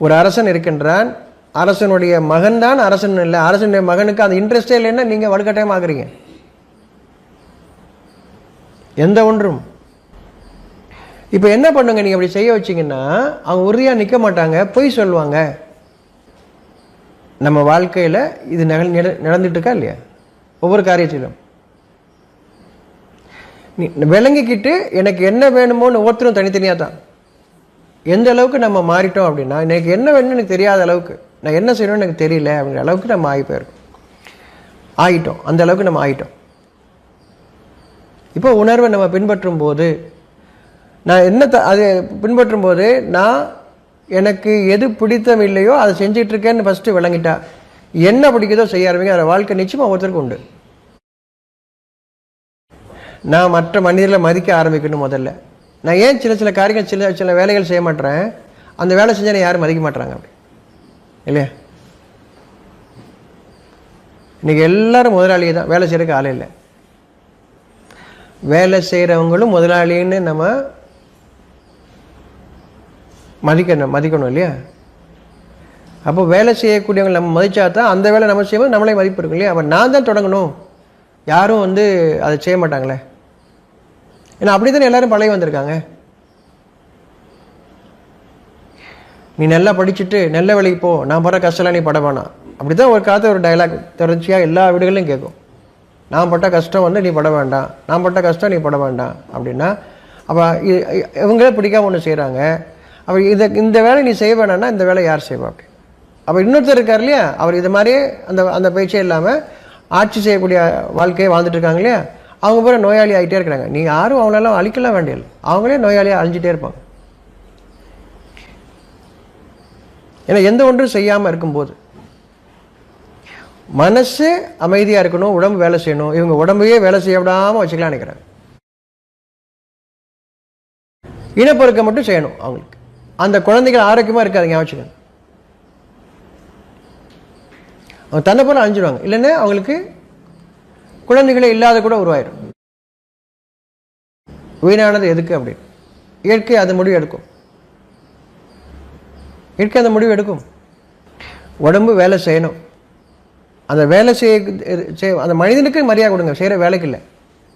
ஒரு அரசன் இருக்கின்றான், அரசனுடைய மகன் தான் அரசன் இல்லை, அரசனுடைய மகனுக்கு அந்த இன்ட்ரெஸ்டே இல்லைன்னா நீங்கள் வலுக்கட்டாயம் ஆகுறீங்க. எந்த ஒன்றும் இப்போ என்ன பண்ணுங்க, நீங்கள் அப்படி செய்ய வச்சிங்கன்னா அவங்க உறுதியாக நிற்க மாட்டாங்க, பொய் சொல்லுவாங்க. நம்ம வாழ்க்கையில் இது நடந்துட்டு இருக்கா இல்லையா? ஒவ்வொரு காரியத்திலும் விளங்கிக்கிட்டு எனக்கு என்ன வேணுமோன்னு ஒவ்வொருத்தரும் தனித்தனியாக தான். எந்த அளவுக்கு நம்ம மாறிட்டோம் அப்படின்னா, எனக்கு என்ன வேணும்னு எனக்கு தெரியாத அளவுக்கு, நான் என்ன செய்யணும்னு எனக்கு தெரியல அப்படிங்கிற அளவுக்கு நம்ம ஆகிட்டோம். அந்த அளவுக்கு நம்ம ஆகிட்டோம். இப்போ உணர்வை நம்ம பின்பற்றும் போது, நான் என்ன அதை பின்பற்றும் போது நான் எனக்கு எது பிடித்தம் இல்லையோ அதை செஞ்சிட்ருக்கேன்னு ஃபஸ்ட்டு விளங்கிட்டா என்ன பிடிக்குதோ செய்ய ஆரம்பிங்க. அதை வாழ்க்கை நிச்சயமாக ஒருத்தருக்கு உண்டு. நான் மற்ற மனிதர்களை மதிக்க ஆரம்பிக்கணும். முதல்ல நான் ஏன் சில காரியங்கள் சில வேலைகள் செய்ய மாட்டேறேன், அந்த வேலை செஞ்சால் யாரும் மதிக்க மாட்டுறாங்க அப்படி இல்லையா? இன்றைக்கி எல்லாரும் முதலாளியே தான், வேலை செய்கிறதுக்கு ஆளே இல்லை. வேலை செய்கிறவங்களும் முதலாளின்னு நம்ம மதிக்கணும் இல்லையா? அப்போ வேலை செய்யக்கூடியவங்க நம்ம மதிச்சா தான் அந்த வேலை நம்ம செய்யும்போது நம்மளே மதிப்பு இருக்கும் இல்லையா? அப்போ நான் தான் தொடங்கணும், யாரும் அதை செய்ய மாட்டாங்களே. ஏன்னா அப்படி தானே எல்லாரும் பழகி வந்திருக்காங்க. நீ நல்லா படிச்சுட்டு நல்ல வேலைக்கு போ, நான் படுற கஷ்டம்லாம் நீ பட வேணாம். அப்படி தான் ஒரு காலத்தில் ஒரு டைலாக் தொடர்ச்சியாக எல்லா வீடுகளிலும் கேட்கும். நான் பட்ட கஷ்டம் நீ பட வேண்டாம், நான் பட்ட கஷ்டம் நீ பட வேண்டாம் அப்படின்னா, அப்போ இவங்களே பிடிக்காம ஒன்று செய்கிறாங்க. அப்போ இந்த வேலை நீ செய்ய வேணான்னா இந்த வேலை யார் செய்வா? அப்படி அப்போ இன்னொருத்தர் இருக்கார் இல்லையா, அவர் இது மாதிரியே அந்த பேச்சே இல்லாமல் ஆட்சி செய்யக்கூடிய வாழ்க்கையை வாழ்ந்துட்டு இருக்காங்க இல்லையா, அவங்க பூரா நோயாளி ஆகிட்டே இருக்கிறாங்க. நீ யாரும் அவங்களெல்லாம் அழிக்கலாம் வேண்டியது, அவங்களே நோயாளியாக அழிஞ்சிட்டே இருப்பாங்க. ஏன்னா எந்த ஒன்றும் செய்யாமல் இருக்கும்போது மனசு அமைதியாக இருக்கணும், உடம்பு வேலை செய்யணும். இவங்க உடம்பையே வேலை செய்ய விடாமல் வச்சுக்கலாம் நினைக்கிறாங்க. இனப்பெருக்கம் மட்டும் செய்யணும் அவங்களுக்கு. அந்த குழந்தைகள் ஆரோக்கியமாக இருக்காதுங்க வச்சுக்கோங்க. அவங்க தன்னை போல அழிஞ்சிடுவாங்க. இல்லைன்னா அவங்களுக்கு குழந்தைகளே இல்லாத கூட உருவாயிடும். வீணானது எதுக்கு அப்படின்னு இயற்கை அது முடிவு எடுக்கும். இயற்கை அந்த முடிவு எடுக்கும். உடம்பு வேலை செய்யணும். அந்த வேலை செய்ய அந்த மனிதனுக்கு மரியாதை கொடுங்க, செய்கிற வேலைக்கு இல்லை.